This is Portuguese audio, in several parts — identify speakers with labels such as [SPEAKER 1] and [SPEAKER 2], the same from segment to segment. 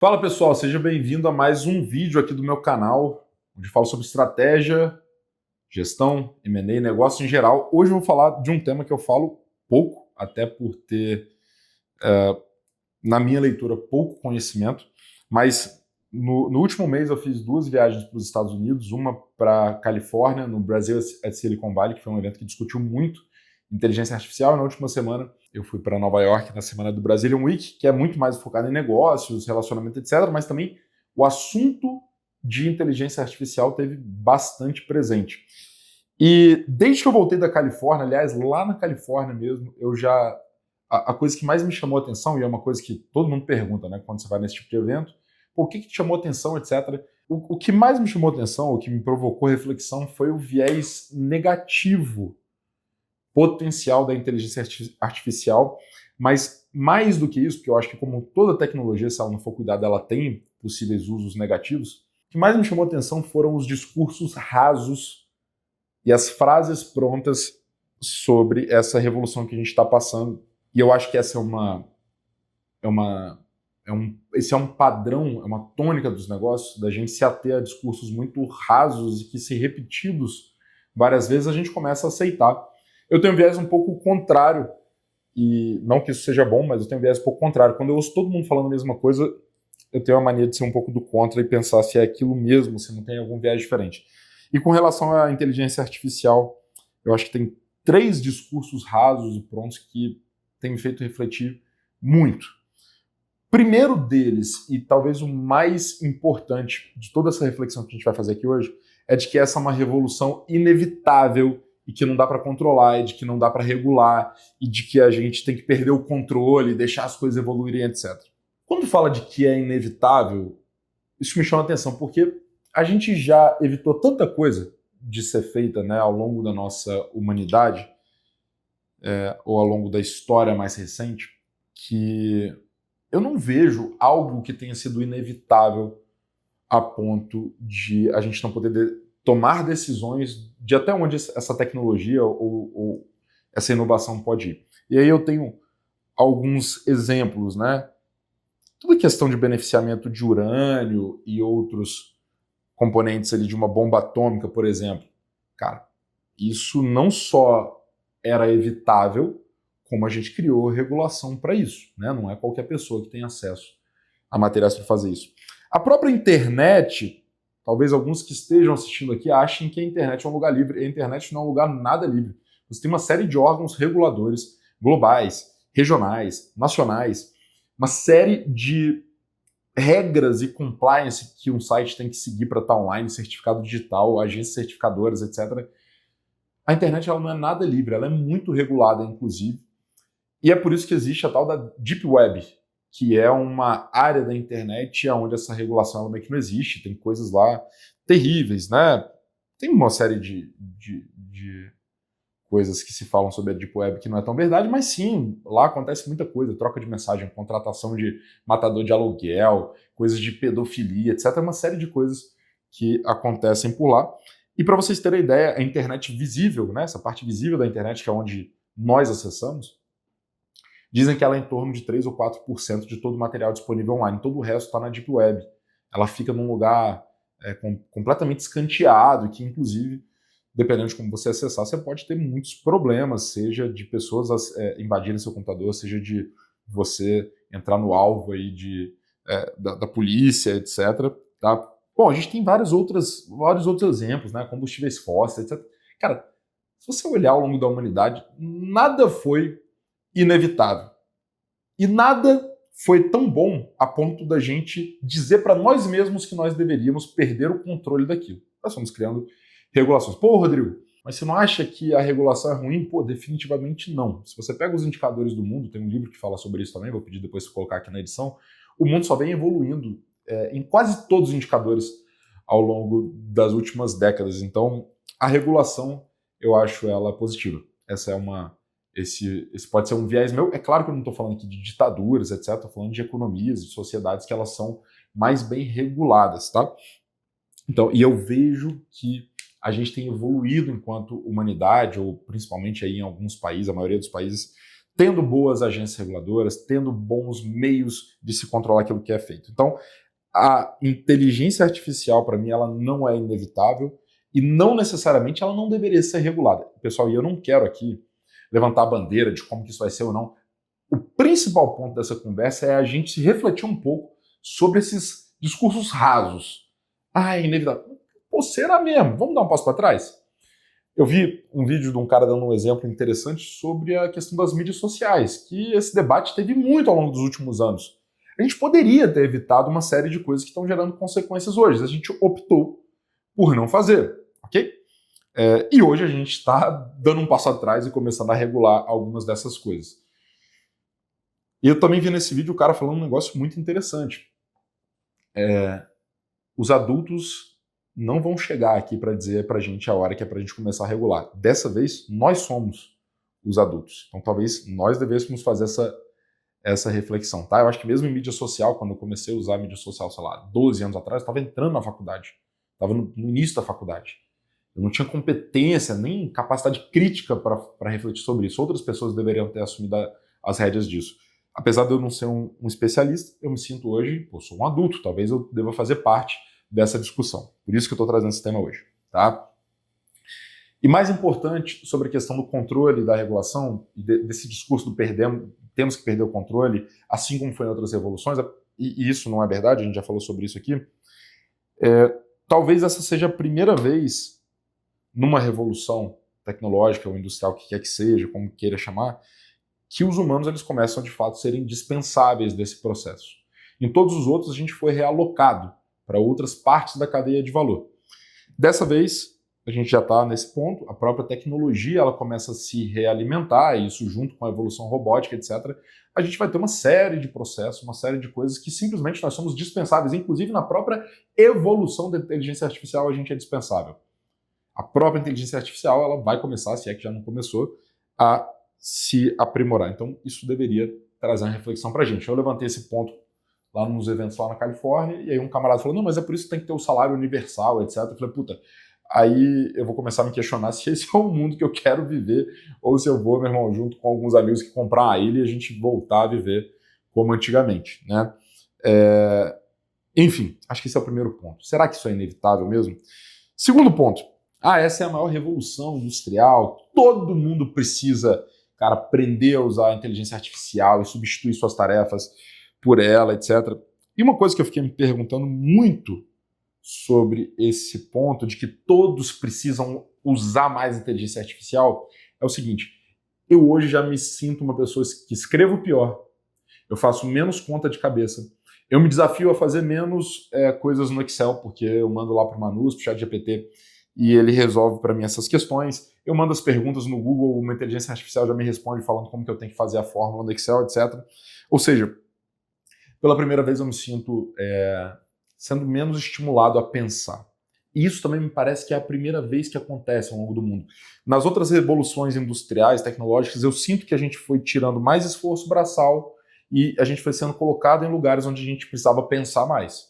[SPEAKER 1] Fala pessoal, seja bem-vindo a mais um vídeo aqui do meu canal, onde falo sobre estratégia, gestão, M&A e negócio em geral. Hoje eu vou falar de um tema que eu falo pouco, até por ter, na minha leitura, pouco conhecimento, mas no último mês eu fiz duas viagens para os Estados Unidos, uma para Califórnia, no Brasil at Silicon Valley, que foi um evento que discutiu muito inteligência artificial, e na última semana eu fui para Nova York na semana do Brazilian Week, que é muito mais focado em negócios, relacionamento, etc., mas também o assunto de inteligência artificial teve bastante presente. E desde que eu voltei da Califórnia, aliás, lá na Califórnia mesmo, eu já... A coisa que mais me chamou a atenção, e é uma coisa que todo mundo pergunta, né, quando você vai nesse tipo de evento, o que te chamou a atenção, etc. O que mais me chamou a atenção, o que me provocou reflexão, foi o viés negativo potencial da inteligência artificial, mas mais do que isso, porque eu acho que como toda tecnologia, se ela não for cuidada, ela tem possíveis usos negativos, o que mais me chamou a atenção foram os discursos rasos e as frases prontas sobre essa revolução que a gente está passando. E eu acho que essa esse é um padrão, é uma tônica dos negócios, da gente se ater a discursos muito rasos e que, se repetidos várias vezes, a gente começa a aceitar. Eu tenho um viés um pouco contrário, e não que isso seja bom, mas eu tenho um viés um pouco contrário. Quando eu ouço todo mundo falando a mesma coisa, eu tenho a mania de ser um pouco do contra e pensar se é aquilo mesmo, se não tem algum viés diferente. E com relação à inteligência artificial, eu acho que tem três discursos rasos e prontos que têm me feito refletir muito. Primeiro deles, e talvez o mais importante de toda essa reflexão que a gente vai fazer aqui hoje, é de que essa é uma revolução inevitável e que não dá para controlar, e de que não dá para regular, e de que a gente tem que perder o controle, deixar as coisas evoluírem, etc. Quando fala de que é inevitável, isso me chama a atenção, porque a gente já evitou tanta coisa de ser feita, né, ao longo da nossa humanidade, ou ao longo da história mais recente, que eu não vejo algo que tenha sido inevitável a ponto de a gente não poder tomar decisões de até onde essa tecnologia ou essa inovação pode ir. E aí eu tenho alguns exemplos, né? Toda questão de beneficiamento de urânio e outros componentes ali de uma bomba atômica, por exemplo. Cara, isso não só era evitável, como a gente criou regulação para isso, né? Não é qualquer pessoa que tem acesso a materiais para fazer isso. A própria internet, talvez alguns que estejam assistindo aqui achem que a internet é um lugar livre. A internet não é um lugar nada livre. Você tem uma série de órgãos reguladores globais, regionais, nacionais, uma série de regras e compliance que um site tem que seguir para estar online, certificado digital, agências certificadoras, etc. A internet ela não é nada livre, ela é muito regulada, inclusive. E é por isso que existe a tal da Deep Web, que é uma área da internet onde essa regulação ela meio que não existe, tem coisas lá terríveis, né? Tem uma série de coisas que se falam sobre a Deep Web que não é tão verdade, mas sim, lá acontece muita coisa, troca de mensagem, contratação de matador de aluguel, coisas de pedofilia, etc. Uma série de coisas que acontecem por lá. E para vocês terem ideia, a internet visível, né, essa parte visível da internet, que é onde nós acessamos, dizem que ela é em torno de 3 ou 4% de todo o material disponível online. Todo o resto está na Deep Web. Ela fica num lugar completamente escanteado, e que, inclusive, dependendo de como você acessar, você pode ter muitos problemas, seja de pessoas invadirem seu computador, seja de você entrar no alvo aí da polícia, etc. Tá? Bom, a gente tem vários outros exemplos, né? Combustíveis fósseis, etc. Cara, se você olhar ao longo da humanidade, nada foi inevitável. E nada foi tão bom a ponto da gente dizer para nós mesmos que nós deveríamos perder o controle daquilo. Nós estamos criando regulações. Pô, Rodrigo, mas você não acha que a regulação é ruim? Pô, definitivamente não. Se você pega os indicadores do mundo, tem um livro que fala sobre isso também, vou pedir depois para colocar aqui na edição, o mundo só vem evoluindo em quase todos os indicadores ao longo das últimas décadas. Então, a regulação, eu acho ela positiva. Esse pode ser um viés meu. É claro que eu não estou falando aqui de ditaduras, etc. Estou falando de economias, de sociedades que elas são mais bem reguladas, tá? Então, e eu vejo que a gente tem evoluído enquanto humanidade, ou principalmente aí em alguns países, a maioria dos países tendo boas agências reguladoras, tendo bons meios de se controlar aquilo que é feito. Então, a inteligência artificial, para mim, ela não é inevitável e não necessariamente ela não deveria ser regulada. Pessoal, e eu não quero aqui levantar a bandeira de como que isso vai ser ou não. O principal ponto dessa conversa é a gente se refletir um pouco sobre esses discursos rasos. Ah, é inevitável. Pô, será mesmo? Vamos dar um passo para trás? Eu vi um vídeo de um cara dando um exemplo interessante sobre a questão das mídias sociais, que esse debate teve muito ao longo dos últimos anos. A gente poderia ter evitado uma série de coisas que estão gerando consequências hoje. A gente optou por não fazer, ok? E hoje a gente está dando um passo atrás e começando a regular algumas dessas coisas. E eu também vi nesse vídeo o cara falando um negócio muito interessante. Os adultos não vão chegar aqui para dizer para a gente a hora que é para a gente começar a regular. Dessa vez, nós somos os adultos. Então talvez nós devêssemos fazer essa reflexão, tá? Eu acho que mesmo em mídia social, quando eu comecei a usar a mídia social, sei lá, 12 anos atrás, eu estava entrando na faculdade. Estava no início da faculdade. Eu não tinha competência, nem capacidade crítica para refletir sobre isso. Outras pessoas deveriam ter assumido as rédeas disso. Apesar de eu não ser um especialista, eu me sinto hoje, sou um adulto, talvez eu deva fazer parte dessa discussão. Por isso que eu estou trazendo esse tema hoje, tá? E mais importante sobre a questão do controle da regulação, desse discurso do temos que perder o controle, assim como foi em outras revoluções, e isso não é verdade, a gente já falou sobre isso aqui, talvez essa seja a primeira vez numa revolução tecnológica ou industrial, que quer que seja, como queira chamar, que os humanos eles começam de fato a serem indispensáveis desse processo. Em todos os outros a gente foi realocado para outras partes da cadeia de valor. Dessa vez, a gente já está nesse ponto, a própria tecnologia ela começa a se realimentar, e isso junto com a evolução robótica, etc., a gente vai ter uma série de processos, uma série de coisas que simplesmente nós somos dispensáveis, inclusive na própria evolução da inteligência artificial a gente é dispensável. A própria inteligência artificial ela vai começar, se é que já não começou, a se aprimorar. Então isso deveria trazer uma reflexão para a gente. Eu levantei esse ponto lá nos eventos lá na Califórnia, e aí um camarada falou, não, mas é por isso que tem que ter o salário universal, etc. Eu falei, puta, aí eu vou começar a me questionar se esse é o mundo que eu quero viver, ou se eu vou, meu irmão, junto com alguns amigos que comprar uma ilha e a gente voltar a viver como antigamente, né? Enfim, acho que esse é o primeiro ponto. Será que isso é inevitável mesmo? Segundo ponto, essa é a maior revolução industrial, todo mundo precisa, cara, aprender a usar a inteligência artificial e substituir suas tarefas por ela, etc. E uma coisa que eu fiquei me perguntando muito sobre esse ponto de que todos precisam usar mais inteligência artificial é o seguinte, eu hoje já me sinto uma pessoa que escrevo pior, eu faço menos conta de cabeça, eu me desafio a fazer menos coisas no Excel, porque eu mando lá para o Manus, para o ChatGPT, e ele resolve para mim essas questões, eu mando as perguntas no Google, uma inteligência artificial já me responde falando como que eu tenho que fazer a fórmula no Excel, etc. Ou seja, pela primeira vez eu me sinto sendo menos estimulado a pensar. E isso também me parece que é a primeira vez que acontece ao longo do mundo. Nas outras revoluções industriais, tecnológicas, eu sinto que a gente foi tirando mais esforço braçal e a gente foi sendo colocado em lugares onde a gente precisava pensar mais.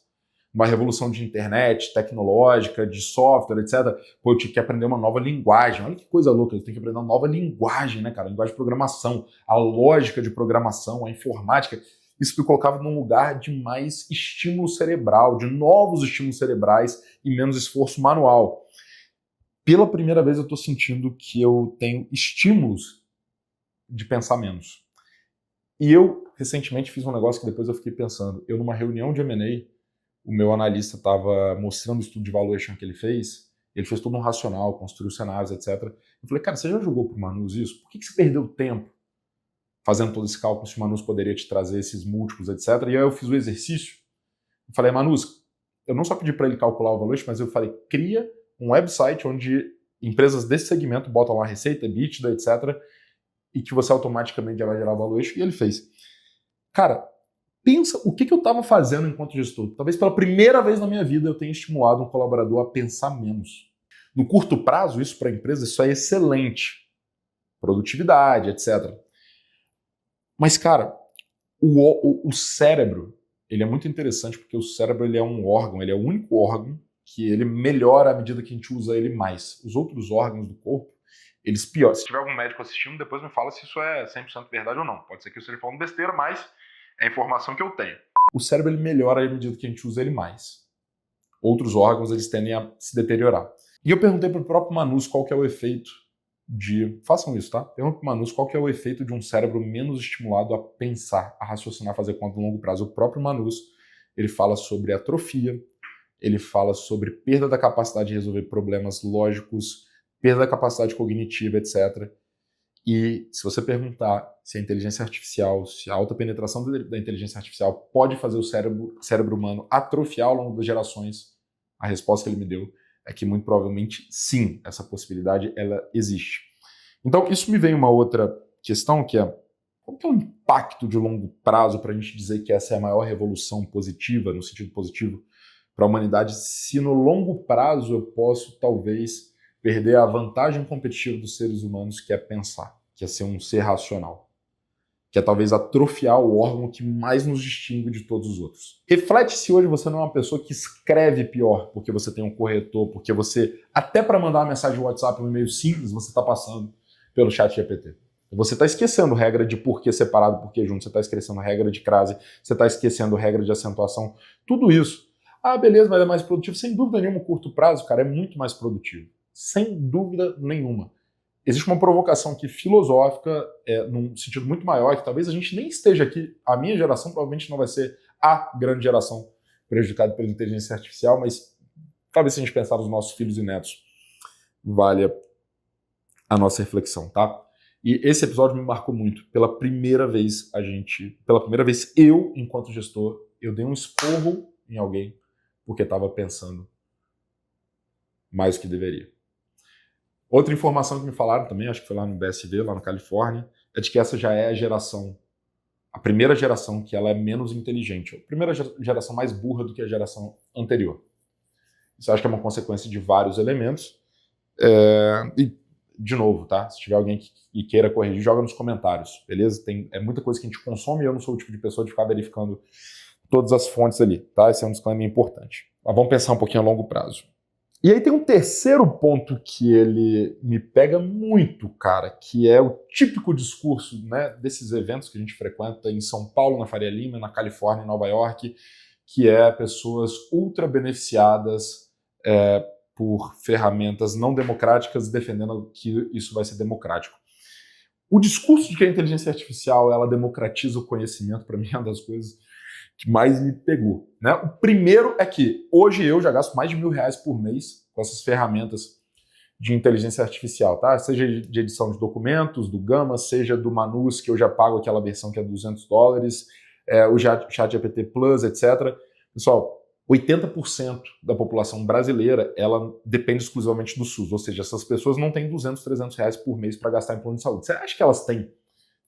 [SPEAKER 1] Uma revolução de internet, tecnológica, de software, etc. Pô, eu tinha que aprender uma nova linguagem. Olha que coisa louca, eu tenho que aprender uma nova linguagem, né, cara? A linguagem de programação, a lógica de programação, a informática. Isso me colocava num lugar de mais estímulo cerebral, de novos estímulos cerebrais e menos esforço manual. Pela primeira vez eu estou sentindo que eu tenho estímulos de pensar menos. E eu, recentemente, fiz um negócio que depois eu fiquei pensando. Eu, numa reunião de M&A, o meu analista estava mostrando o estudo de valuation que ele fez todo um racional, construiu cenários, etc. Eu falei, cara, você já jogou para o Manus isso? Por que você perdeu tempo fazendo todo esse cálculo se o Manus poderia te trazer esses múltiplos, etc. E aí eu fiz o exercício. Eu falei, Manus, eu não só pedi para ele calcular o valuation, mas eu falei, cria um website onde empresas desse segmento botam lá receita, EBITDA, etc. E que você automaticamente já vai gerar o valuation. E ele fez. Cara, pensa o que eu estava fazendo enquanto gestor. Talvez pela primeira vez na minha vida eu tenha estimulado um colaborador a pensar menos. No curto prazo, isso para a empresa, isso é excelente. Produtividade, etc. Mas, cara, o cérebro, ele é muito interessante porque o cérebro ele é um órgão, ele é o único órgão que ele melhora à medida que a gente usa ele mais. Os outros órgãos do corpo, eles pioram. Se tiver algum médico assistindo, depois me fala se isso é 100% verdade ou não. Pode ser que eu esteja falando besteira, mas é a informação que eu tenho. O cérebro ele melhora à medida que a gente usa ele mais. Outros órgãos eles tendem a se deteriorar. E eu perguntei para o próprio Manus qual que é o efeito de... Façam isso, tá? Pergunta para o Manus qual que é o efeito de um cérebro menos estimulado a pensar, a raciocinar, a fazer conta no longo prazo. O próprio Manus, ele fala sobre atrofia, ele fala sobre perda da capacidade de resolver problemas lógicos, perda da capacidade cognitiva, etc. E se você perguntar se a inteligência artificial, se a alta penetração da inteligência artificial pode fazer o cérebro humano atrofiar ao longo das gerações, a resposta que ele me deu é que muito provavelmente sim, essa possibilidade ela existe. Então isso me vem uma outra questão que é qual que é o impacto de longo prazo para a gente dizer que essa é a maior revolução positiva, no sentido positivo, para a humanidade, se no longo prazo eu posso talvez perder a vantagem competitiva dos seres humanos, que é pensar, que é ser um ser racional, que é talvez atrofiar o órgão que mais nos distingue de todos os outros. Reflete se hoje você não é uma pessoa que escreve pior, porque você tem um corretor, porque você, até para mandar uma mensagem no WhatsApp, um e-mail simples, você está passando pelo chat GPT. Você está esquecendo regra de porquê separado, porquê junto, você está esquecendo regra de crase, você está esquecendo regra de acentuação, tudo isso. Ah, beleza, mas é mais produtivo. Sem dúvida nenhuma, curto prazo, cara, é muito mais produtivo. Sem dúvida nenhuma. Existe uma provocação aqui filosófica, num sentido muito maior, que talvez a gente nem esteja aqui, a minha geração provavelmente não vai ser a grande geração prejudicada pela inteligência artificial, mas talvez se a gente pensar nos nossos filhos e netos, valha a nossa reflexão, tá? E esse episódio me marcou muito. Pela primeira vez eu, enquanto gestor, eu dei um esporro em alguém porque estava pensando mais do que deveria. Outra informação que me falaram também, acho que foi lá no BSV, lá na Califórnia, é de que essa já é a primeira geração que ela é menos inteligente, a primeira geração mais burra do que a geração anterior. Isso acho que é uma consequência de vários elementos. E, de novo, tá? Se tiver alguém que queira corrigir, joga nos comentários, beleza? É muita coisa que a gente consome e eu não sou o tipo de pessoa de ficar verificando todas as fontes ali, tá? Esse é um disclaimer importante. Mas vamos pensar um pouquinho a longo prazo. E aí tem um terceiro ponto que ele me pega muito, cara, que é o típico discurso, né, desses eventos que a gente frequenta em São Paulo, na Faria Lima, na Califórnia, em Nova York, que é pessoas ultra beneficiadas por ferramentas não democráticas defendendo que isso vai ser democrático. O discurso de que a inteligência artificial ela democratiza o conhecimento, para mim, é uma das coisas que mais me pegou, né? O primeiro é que hoje eu já gasto mais de R$1.000 por mês com essas ferramentas de inteligência artificial, tá? Seja de edição de documentos, do Gama, seja do Manus, que eu já pago aquela versão que é $200, o ChatGPT Plus, etc. Pessoal, 80% da população brasileira, ela depende exclusivamente do SUS, ou seja, essas pessoas não têm R$200, R$300 por mês para gastar em plano de saúde. Você acha que elas têm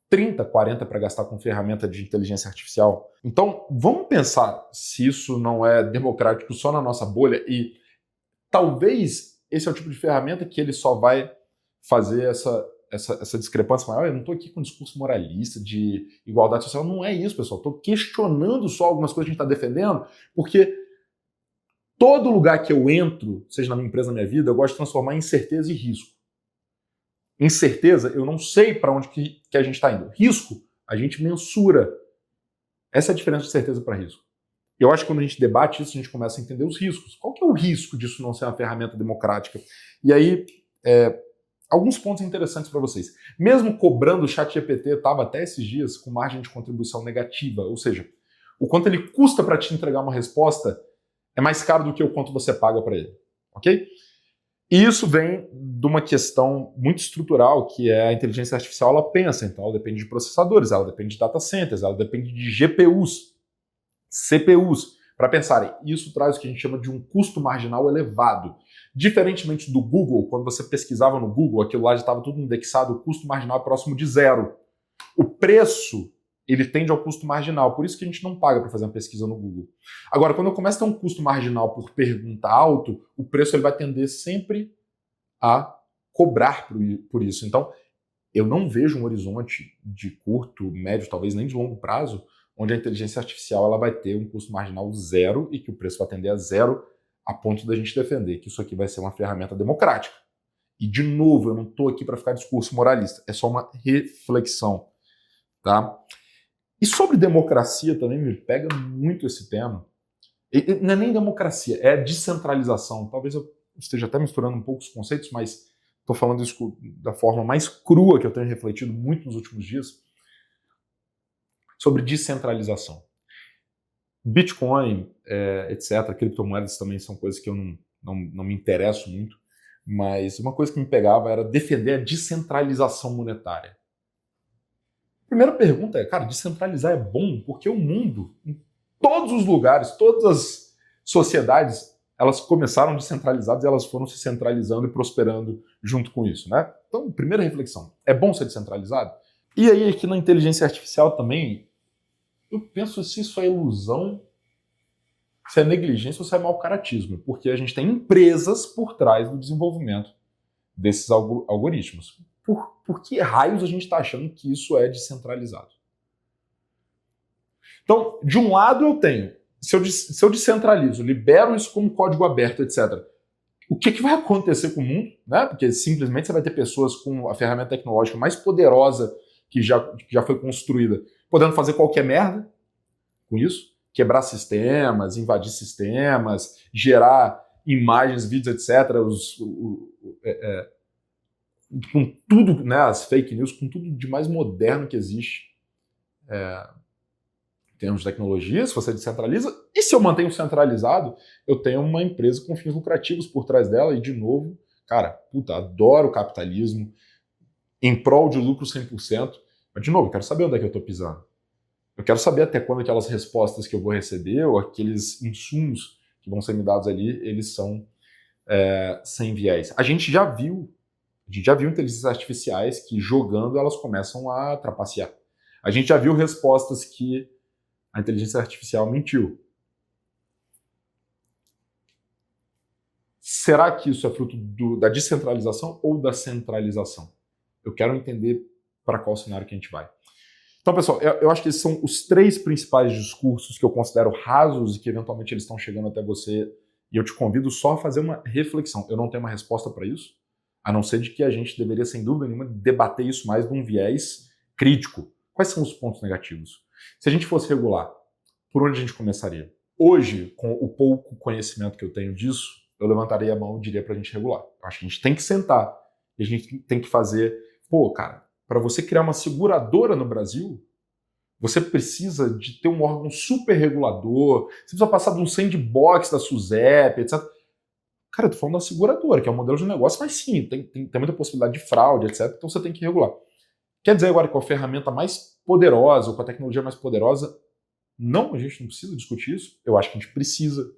[SPEAKER 1] 30, 40 para gastar com ferramenta de inteligência artificial? Então, vamos pensar se isso não é democrático só na nossa bolha e talvez esse é o tipo de ferramenta que ele só vai fazer essa discrepância maior. Eu não estou aqui com um discurso moralista de igualdade social, não é isso, pessoal. Estou questionando só algumas coisas que a gente está defendendo, porque todo lugar que eu entro, seja na minha empresa, na minha vida, eu gosto de transformar em incerteza e risco. Incerteza, eu não sei para onde que a gente está indo. Risco, a gente mensura. Essa é a diferença de certeza para risco. Eu acho que quando a gente debate isso, a gente começa a entender os riscos. Qual que é o risco disso não ser uma ferramenta democrática? E aí, alguns pontos interessantes para vocês. Mesmo cobrando o ChatGPT, estava até esses dias com margem de contribuição negativa, ou seja, o quanto ele custa para te entregar uma resposta é mais caro do que o quanto você paga para ele, ok? E isso vem de uma questão muito estrutural, que é a inteligência artificial, ela pensa, então ela depende de processadores, ela depende de data centers, ela depende de GPUs, CPUs, para pensarem. Isso traz o que a gente chama de um custo marginal elevado. Diferentemente do Google, quando você pesquisava no Google, aquilo lá já estava tudo indexado, o custo marginal é próximo de zero. O preço, ele tende ao custo marginal, por isso que a gente não paga para fazer uma pesquisa no Google. Agora, quando eu começo a ter um custo marginal por pergunta alto, o preço ele vai tender sempre a cobrar por isso. Então, eu não vejo um horizonte de curto, médio, talvez nem de longo prazo, onde a inteligência artificial ela vai ter um custo marginal zero e que o preço vai tender a zero a ponto da gente defender que isso aqui vai ser uma ferramenta democrática. E, de novo, eu não estou aqui para ficar discurso moralista, é só uma reflexão, tá? E sobre democracia também me pega muito esse tema. E não é nem democracia, é descentralização. Talvez eu esteja até misturando um pouco os conceitos, mas estou falando isso da forma mais crua que eu tenho refletido muito nos últimos dias, sobre descentralização. Bitcoin, etc., criptomoedas também são coisas que eu não me interesso muito, mas uma coisa que me pegava era defender a descentralização monetária. Primeira pergunta é, cara, descentralizar é bom porque o mundo, em todos os lugares, todas as sociedades, elas começaram descentralizadas e elas foram se centralizando e prosperando junto com isso, né? Então, primeira reflexão, é bom ser descentralizado? E aí, aqui na inteligência artificial também, eu penso se isso é ilusão, se é negligência ou se é mau caratismo, porque a gente tem empresas por trás do desenvolvimento desses algoritmos. Por que raios a gente está achando que isso é descentralizado? Então, de um lado eu tenho, se eu descentralizo, libero isso como código aberto, etc., o que vai acontecer com o mundo? Né? Porque simplesmente você vai ter pessoas com a ferramenta tecnológica mais poderosa que já foi construída, podendo fazer qualquer merda com isso, quebrar sistemas, invadir sistemas, gerar imagens, vídeos, etc., com tudo, né, as fake news, com tudo de mais moderno que existe em termos de tecnologia, se você descentraliza. E se eu mantenho centralizado, eu tenho uma empresa com fins lucrativos por trás dela, e de novo, cara, puta, adoro o capitalismo, em prol de lucro 100%, mas de novo, eu quero saber onde é que eu estou pisando. Eu quero saber até quando aquelas respostas que eu vou receber, ou aqueles insumos que vão ser me dados ali, eles são sem viés. A gente já viu inteligências artificiais que, jogando, elas começam a trapacear. A gente já viu respostas que a inteligência artificial mentiu. Será que isso é fruto da descentralização ou da centralização? Eu quero entender para qual cenário que a gente vai. Então, pessoal, eu acho que esses são os 3 principais discursos que eu considero rasos e que eventualmente eles estão chegando até você, e eu te convido só a fazer uma reflexão. Eu não tenho uma resposta para isso, a não ser de que a gente deveria, sem dúvida nenhuma, debater isso mais de um viés crítico. Quais são os pontos negativos? Se a gente fosse regular, por onde a gente começaria? Hoje, com o pouco conhecimento que eu tenho disso, eu levantaria a mão e diria para a gente regular. Eu acho que a gente tem que sentar e a gente tem que fazer... Pô, cara, para você criar uma seguradora no Brasil, você precisa de ter um órgão super regulador, você precisa passar de um sandbox da SUSEP, etc. Cara, eu tô falando da seguradora, que é um modelo de negócio, mas sim, tem muita possibilidade de fraude, etc. Então você tem que regular. Quer dizer agora que com a ferramenta mais poderosa, ou com a tecnologia mais poderosa, não, a gente não precisa discutir isso. Eu acho que a gente precisa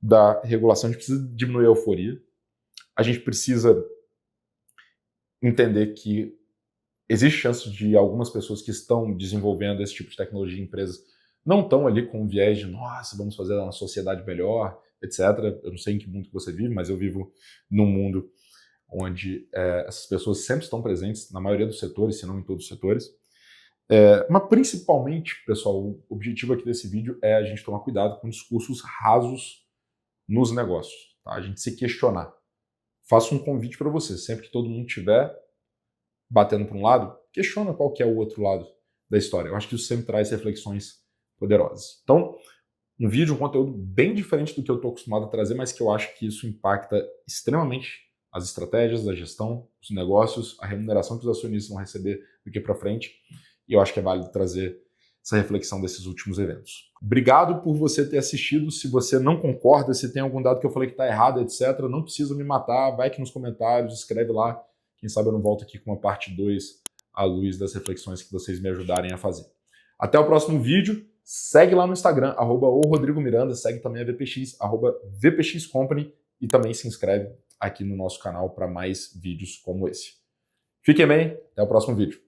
[SPEAKER 1] da regulação, a gente precisa diminuir a euforia. A gente precisa entender que existe chance de algumas pessoas que estão desenvolvendo esse tipo de tecnologia em empresas não estão ali com um viés de, nossa, vamos fazer uma sociedade melhor, etc. Eu não sei em que mundo que você vive, mas eu vivo num mundo onde essas pessoas sempre estão presentes na maioria dos setores, se não em todos os setores. Mas principalmente, pessoal, o objetivo aqui desse vídeo é a gente tomar cuidado com discursos rasos nos negócios, tá? A gente se questionar. Faço um convite para você, sempre que todo mundo estiver batendo para um lado, questiona qual que é o outro lado da história. Eu acho que isso sempre traz reflexões poderosas. Então, um vídeo, um conteúdo bem diferente do que eu estou acostumado a trazer, mas que eu acho que isso impacta extremamente as estratégias, a gestão, os negócios, a remuneração que os acionistas vão receber daqui para frente. E eu acho que é válido trazer essa reflexão desses últimos eventos. Obrigado por você ter assistido. Se você não concorda, se tem algum dado que eu falei que está errado, etc., não precisa me matar, vai aqui nos comentários, escreve lá. Quem sabe eu não volto aqui com uma parte 2 à luz das reflexões que vocês me ajudarem a fazer. Até o próximo vídeo. Segue lá no Instagram, @oRodrigoMiranda, segue também a VPX, @VPXCompany, e também se inscreve aqui no nosso canal para mais vídeos como esse. Fiquem bem, até o próximo vídeo.